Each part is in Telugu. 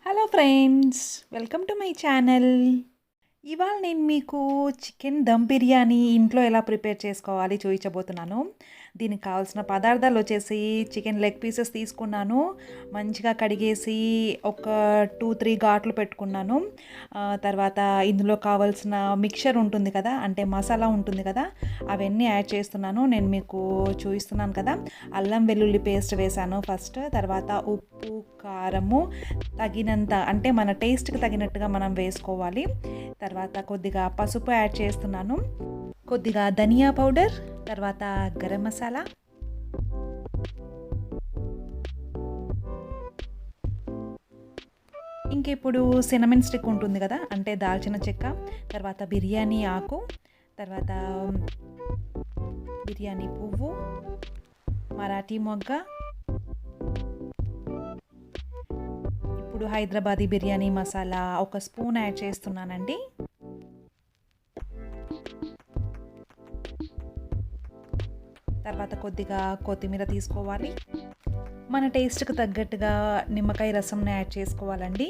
Hello friends, welcome to my channel. ఇవాళ నేను మీకు చికెన్ దమ్ బిర్యానీ ఇంట్లో ఎలా ప్రిపేర్ చేసుకోవాలి చూపించబోతున్నాను. దీనికి కావాల్సిన పదార్థాలు వచ్చేసి చికెన్ లెగ్ పీసెస్ తీసుకున్నాను, మంచిగా కడిగేసి ఒక 2-3 ఘాట్లు పెట్టుకున్నాను. తర్వాత ఇందులో కావాల్సిన మిక్చర్ ఉంటుంది కదా, అంటే మసాలా ఉంటుంది కదా, అవన్నీ యాడ్ చేస్తున్నాను. నేను మీకు చూపిస్తున్నాను కదా. అల్లం వెల్లుల్లి పేస్ట్ వేసాను ఫస్ట్, తర్వాత ఉప్పు, కారము తగినంత, అంటే మన టేస్ట్కి తగినట్టుగా మనం వేసుకోవాలి. తర్వాత కొద్దిగా పసుపు యాడ్ చేస్తున్నాను, కొద్దిగా ధనియా పౌడర్, తర్వాత గరం మసాలా, ఇంకిప్పుడు సినమన్ స్టిక్ ఉంటుంది కదా, అంటే దాల్చిన చెక్క, తర్వాత బిర్యానీ ఆకు, తర్వాత బిర్యానీ పువ్వు, మరాఠీ మొగ్గ, ఇప్పుడు హైదరాబాదీ బిర్యానీ మసాలా ఒక స్పూన్ యాడ్ చేస్తున్నానండి. తర్వాత కొద్దిగా కొత్తిమీర తీసుకోవాలి. మన టేస్ట్కి తగ్గట్టుగా నిమ్మకాయ రసంని యాడ్ చేసుకోవాలండి.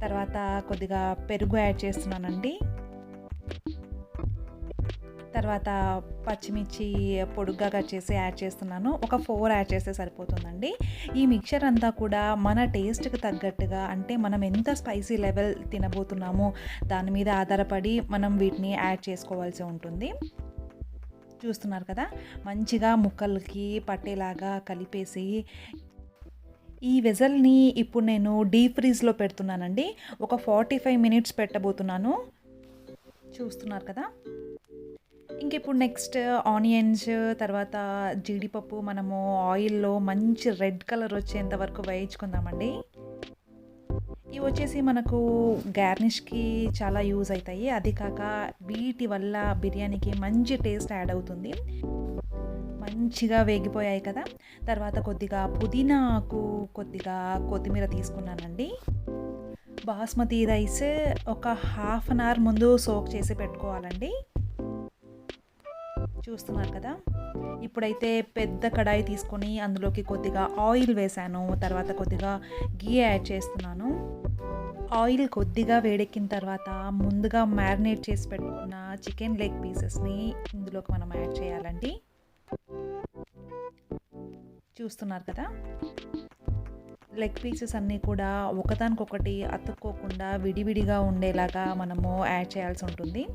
తర్వాత కొద్దిగా పెరుగు యాడ్ చేస్తున్నానండి. తర్వాత పచ్చిమిర్చి పొడుగ్గా కట్ చేసి యాడ్ చేస్తున్నాను. ఒక 4 యాడ్ చేస్తే సరిపోతుందండి. ఈ మిక్చర్ అంతా కూడా మన టేస్ట్కి తగ్గట్టుగా, అంటే మనం ఎంత స్పైసీ లెవెల్ తినబోతున్నామో దాని మీద ఆధారపడి మనం వీటిని యాడ్ చేసుకోవాల్సి ఉంటుంది. చూస్తున్నారు కదా, మంచిగా ముక్కలకి పట్టేలాగా కలిపేసి ఈ వెజల్ని ఇప్పుడు నేను డీప్ ఫ్రీజ్లో పెడుతున్నానండి. ఒక 45 మినిట్స్ పెట్టబోతున్నాను. చూస్తున్నారు కదా. ఇంక ఇప్పుడు నెక్స్ట్ ఆనియన్స్, తర్వాత జీడిపప్పు మనము ఆయిల్లో మంచి రెడ్ కలర్ వచ్చేంత వరకు వేయించుకుందామండి. ఇవి వచ్చేసి మనకు గార్నిష్కి చాలా యూజ్ అవుతాయి. అది కాక వీటి వల్ల బిర్యానీకి మంచి టేస్ట్ యాడ్ అవుతుంది. మంచిగా వేగిపోయాయి కదా. తర్వాత కొద్దిగా పుదీనా ఆకు, కొద్దిగా కొత్తిమీర తీసుకున్నానండి. బాస్మతి రైస్ ఒక హాఫ్ అన్ అవర్ ముందు సోక్ చేసి పెట్టుకోవాలండి. చూస్తున్నారు కదా. ఇప్పుడైతే పెద్ద కడాయి తీసుకొని అందులోకి కొద్దిగా ఆయిల్ వేసాను, తర్వాత కొద్దిగా గీ యాడ్ చేస్తున్నాను. ఆయిల్ కొద్దిగా వేడెక్కిన తర్వాత ముందుగా మ్యారినేట్ చేసి పెట్టుకున్న చికెన్ లెగ్ పీసెస్ని ఇందులోకి మనం యాడ్ చేయాలండి. చూస్తున్నారు కదా. లెగ్ పీసెస్ అన్నీ కూడా ఒకదానికొకటి అతుక్కోకుండా విడివిడిగా ఉండేలాగా మనము యాడ్ చేయాల్సి ఉంటుంది.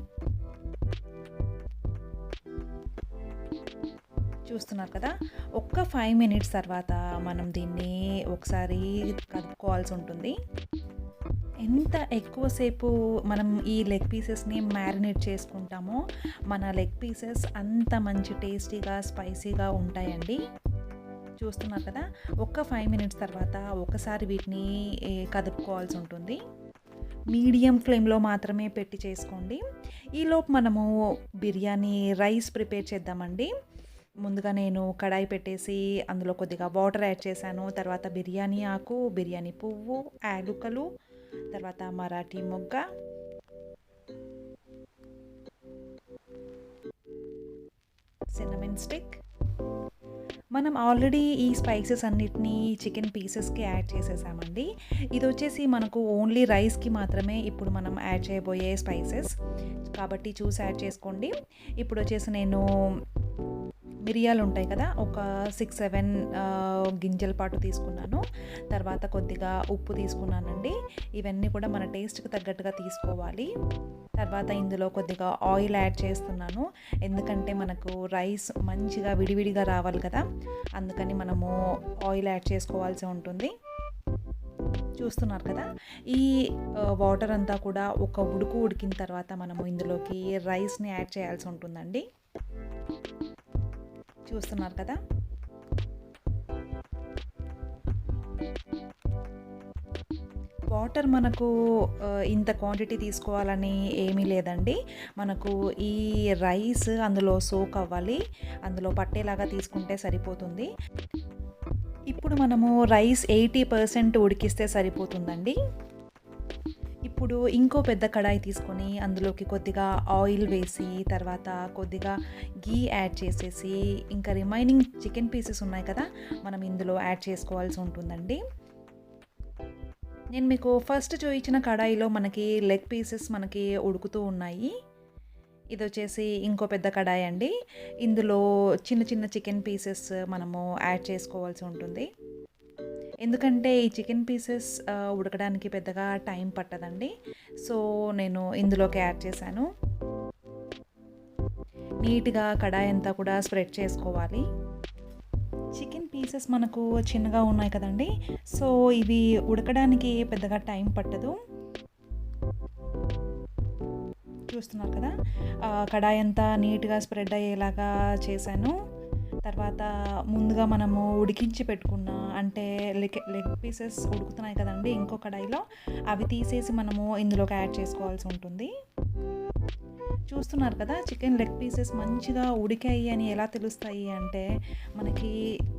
చూస్తున్నారు కదా. ఒక్క 5 మినిట్స్ తర్వాత మనం దీన్ని ఒకసారి కలుపుకోవాల్సి ఉంటుంది. ఎంత ఎక్కువసేపు మనం ఈ లెగ్ పీసెస్ని మ్యారినేట్ చేసుకుంటామో మన లెగ్ పీసెస్ అంత మంచి టేస్టీగా, స్పైసీగా ఉంటాయండి. చూస్తున్నారు కదా. ఒక్క 5 మినిట్స్ తర్వాత ఒకసారి వీటిని కదుపుకోవాల్సి ఉంటుంది. మీడియం ఫ్లేమ్లో మాత్రమే పెట్టి చేసుకోండి. ఈలోపు మనము బిర్యానీ రైస్ ప్రిపేర్ చేద్దామండి. ముందుగా నేను కడాయి పెట్టేసి అందులో కొద్దిగా వాటర్ యాడ్ చేశాను. తర్వాత బిర్యానీ ఆకు, బిర్యానీ పువ్వు, యాలుకలు, తర్వాత మరాఠీ మొగ్గ, సిన్నమన్ స్టిక్. మనం ఆల్రెడీ ఈ స్పైసెస్ అన్నిటినీ చికెన్ పీసెస్కి యాడ్ చేసేసామండి. ఇది వచ్చేసి మనకు ఓన్లీ రైస్కి మాత్రమే ఇప్పుడు మనం యాడ్ చేయబోయే స్పైసెస్, కాబట్టి చూసి యాడ్ చేసుకోండి. ఇప్పుడు వచ్చేసి నేను మిరియాలు ఉంటాయి కదా, ఒక 6-7 గింజల పాటు తీసుకున్నాను. తర్వాత కొద్దిగా ఉప్పు తీసుకున్నానండి. ఇవన్నీ కూడా మన టేస్ట్కి తగ్గట్టుగా తీసుకోవాలి. తర్వాత ఇందులో కొద్దిగా ఆయిల్ యాడ్ చేస్తున్నాను, ఎందుకంటే మనకు రైస్ మంచిగా విడివిడిగా రావాలి కదా, అందుకని మనము ఆయిల్ యాడ్ చేసుకోవాల్సి ఉంటుంది. చూస్తున్నారు కదా. ఈ వాటర్ అంతా కూడా ఒక ఉడికిన తర్వాత మనము ఇందులోకి రైస్ని యాడ్ చేయాల్సి ఉంటుందండి. చూస్తున్నారు కదా. వాటర్ మనకు ఇంత క్వాంటిటీ తీసుకోవాలని ఏమీ లేదండి. మనకు ఈ రైస్ అందులో సోక్ అవ్వాలి, అందులో పట్టేలాగా తీసుకుంటే సరిపోతుంది. ఇప్పుడు మనము రైస్ 80% ఉడికిస్తే సరిపోతుందండి. ఇప్పుడు ఇంకో పెద్ద కడాయి తీసుకొని అందులోకి కొద్దిగా ఆయిల్ వేసి, తర్వాత కొద్దిగా ఘీ యాడ్ చేసేసి, ఇంకా రిమైనింగ్ చికెన్ పీసెస్ ఉన్నాయి కదా, మనం ఇందులో యాడ్ చేసుకోవాల్సి ఉంటుందండి. నేను మీకు ఫస్ట్ చూయించిన కడాయిలో మనకి లెగ్ పీసెస్ మనకి ఉడుకుతూ ఉన్నాయి. ఇదొచ్చేసి ఇంకో పెద్ద కడాయి అండి. ఇందులో చిన్న చిన్న చికెన్ పీసెస్ మనము యాడ్ చేసుకోవాల్సి ఉంటుంది. ఎందుకంటే ఈ చికెన్ పీసెస్ ఉడకడానికి పెద్దగా టైం పట్టదండి. సో, నేను ఇందులోకి యాడ్ చేశాను. నీట్‌గా కడాయి అంతా కూడా స్ప్రెడ్ చేసుకోవాలి. చికెన్ పీసెస్ మనకు చిన్నగా ఉన్నాయి కదండీ! సో, ఇవి ఉడకడానికి పెద్దగా టైం పట్టదు. చూస్తున్నారు కదా! కడాయి అంతా నీట్‌గా స్ప్రెడ్ అయ్యేలాగా చేశాను. తర్వాత ముందుగా మనము ఉడికించి పెట్టుకున్న అంటే లెగ్ పీసెస్ ఉడుకుతున్నాయి కదండీ ఇంకో కడాయిలో, అవి తీసేసి మనము ఇందులోకి యాడ్ చేసుకోవాల్సి ఉంటుంది. చూస్తున్నారు కదా! చికెన్ లెగ్ పీసెస్ మంచిగా ఉడికాయి అని ఎలా తెలుస్తాయి అంటే, మనకి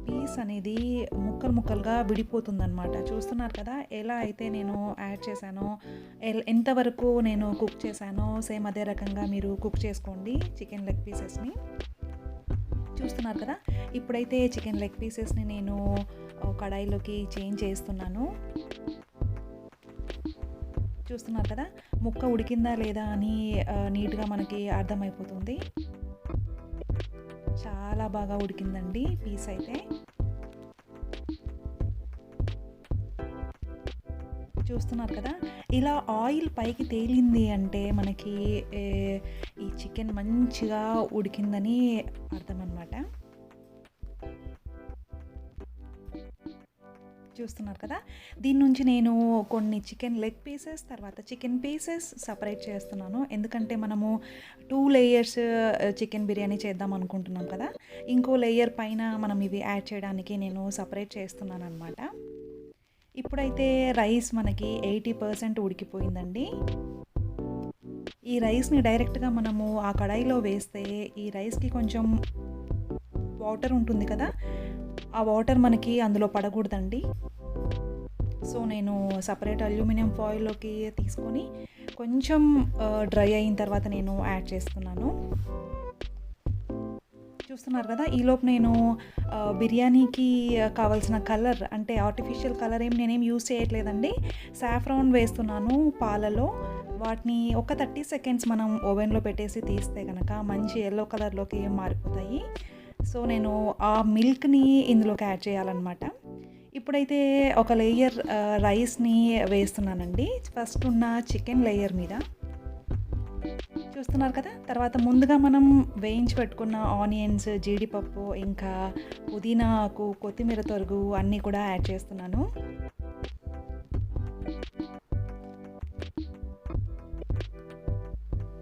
పీస్ అనేది ముక్కలు ముక్కలుగా విడిపోతుందనమాట. చూస్తున్నారు కదా! ఎలా అయితే నేను యాడ్ చేశానో, ఎంతవరకు నేను కుక్ చేశానో సేమ్ అదే రకంగా మీరు కుక్ చేసుకోండి చికెన్ లెగ్ పీసెస్‌ని. చూస్తున్నారు కదా! ఇప్పుడైతే చికెన్ లెగ్ పీసెస్‌ని నేను కడాయిలోకి చేంజ్ చేస్తున్నాను. చూస్తున్నారు కదా! ముక్క ఉడికిందా లేదా అని నీట్‌గా మనకి అర్థమైపోతుంది. చాలా బాగా ఉడికిందండి పీస్ అయితే. చూస్తున్నారు కదా! ఇలా ఆయిల్ పైకి తేలింది అంటే మనకి ఈ చికెన్ మంచిగా ఉడికిందని అర్థం అనమాట. చూస్తున్నారు కదా! దీని నుంచి నేను కొన్ని చికెన్ లెగ్ పీసెస్, తర్వాత చికెన్ పీసెస్ సెపరేట్ చేస్తున్నాను. ఎందుకంటే మనము 2 లేయర్స్ చికెన్ బిర్యానీ చేద్దాం అనుకుంటున్నాం కదా! ఇంకో లేయర్ పైన మనం ఇవి యాడ్ చేయడానికి నేను సెపరేట్ చేస్తున్నాననమాట. ఇప్పుడైతే రైస్ మనకి 80% ఉడికిపోయిందండి. ఈ రైస్‌ని డైరెక్ట్‌గా మనము ఆ కడాయిలో వేస్తే ఈ రైస్‌కి కొంచెం వాటర్ ఉంటుంది కదా! ఆ వాటర్ మనకి అందులో పడకూడదండి. సో, నేను సెపరేట్ అల్యూమినియం ఫాయిల్‌లోకి తీసుకొని కొంచెం డ్రై అయిన తర్వాత నేను యాడ్ చేస్తున్నాను. చూస్తున్నారు కదా! ఈలోపు నేను బిర్యానీకి కావాల్సిన కలర్ అంటే ఆర్టిఫిషియల్ కలర్ నేనేం యూజ్ చేయట్లేదండి. సాఫ్రాన్ వేస్తున్నాను పాలలో. వాటిని ఒక 30 సెకండ్స్ మనం ఓవెన్‌లో పెట్టేసి తీస్తే గనక మంచి యెల్లో కలర్‌లోకి మారిపోతాయి. సో, నేను ఆ మిల్క్‌ని ఇందులోకి యాడ్ చేయాలనమాట. ఇప్పుడైతే ఒక లేయర్ రైస్‌ని వేస్తున్నానండి. ఫస్ట్ ఉన్న చికెన్ లేయర్ మీద. చూస్తున్నారు కదా! తర్వాత ముందుగా మనం వేయించి పెట్టుకున్న ఆనియన్స్, జీడిపప్పు, ఇంకా పుదీనా ఆకు, కొత్తిమీర తరుగు అన్నీ కూడా యాడ్ చేస్తున్నాను.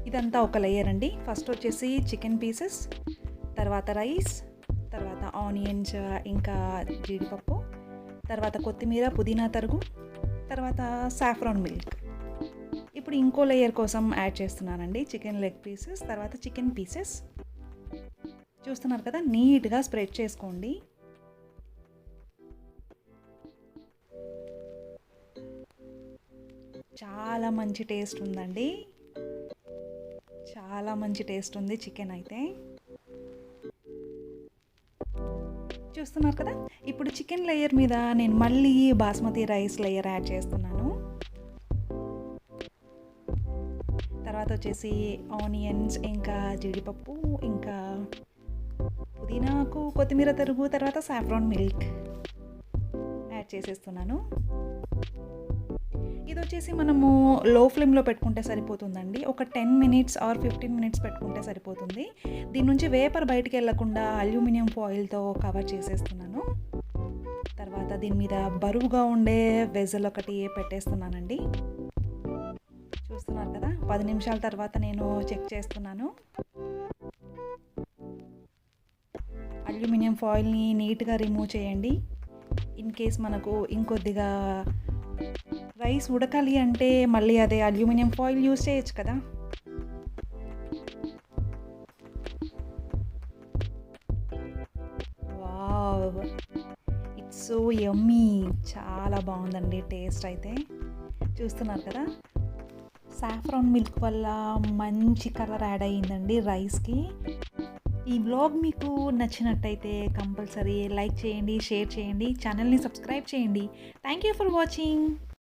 ఇదంతా ఒక లేయర్ అండి. ఫస్ట్ వచ్చేసి చికెన్ పీసెస్, తర్వాత రైస్, తర్వాత ఆనియన్స్, ఇంకా జీడిపప్పు, తర్వాత కొత్తిమీర, పుదీనా తరుగు, తర్వాత సాఫ్రాన్ మిల్క్. ఇప్పుడు ఇంకో లేయర్ కోసం యాడ్ చేస్తున్నానండి చికెన్ లెగ్ పీసెస్, తర్వాత చికెన్ పీసెస్. చూస్తున్నారు కదా! నీట్‌గా స్ప్రెడ్ చేసుకోండి. చాలా మంచి టేస్ట్ ఉందండి. చాలా మంచి టేస్ట్ ఉంది చికెన్ అయితే. చూస్తున్నారు కదా! ఇప్పుడు చికెన్ లేయర్ మీద నేను మళ్ళీ బాస్మతి రైస్ లేయర్ యాడ్ చేస్తున్నాను. తర్వాత వచ్చేసి ఆనియన్స్, ఇంకా జీడిపప్పు, ఇంకా పుదీనా ఆకు, కొత్తిమీర తరుగు, తర్వాత సాఫ్రాన్ మిల్క్ యాడ్ చేసేస్తున్నాను. ఇదొచ్చేసి మనము లో ఫ్లేమ్‌లో పెట్టుకుంటే సరిపోతుందండి. ఒక 10 మినిట్స్ ఆర్ 15 మినిట్స్ పెట్టుకుంటే సరిపోతుంది. దీని నుంచి వేపర్ బయటికెళ్ళకుండా అల్యూమినియం ఫాయిల్‌తో కవర్ చేసేస్తున్నాను. తర్వాత దీని మీద బరువుగా ఉండే వెసల్ ఒకటి పెట్టేస్తున్నానండి. చూస్తున్నారు కదా! 10 నిమిషాల తర్వాత నేను చెక్ చేస్తున్నాను. అల్యూమినియం ఫాయిల్‌ని నీట్‌గా రిమూవ్ చేయండి. ఇన్ కేస్ మనకు ఇంకొద్దిగా రైస్ ఉడకాలి అంటే మళ్ళీ అదే అల్యూమినియం ఫాయిల్ యూజ్ చేయొచ్చు కదా! వావ్! It's so yummy. చాలా బాగుందండి టేస్ట్ అయితే. చూస్తున్నారు కదా! సాఫ్రాన్ మిల్క్ వల్ల మంచి కలర్ యాడ్ అయ్యిందండి రైస్కి. ఈ వ్లాగ్ మీకు నచ్చినట్టయితే కంపల్సరీ లైక్ చేయండి, షేర్ చేయండి, ఛానల్ని సబ్స్క్రైబ్ చేయండి. Thank you for watching.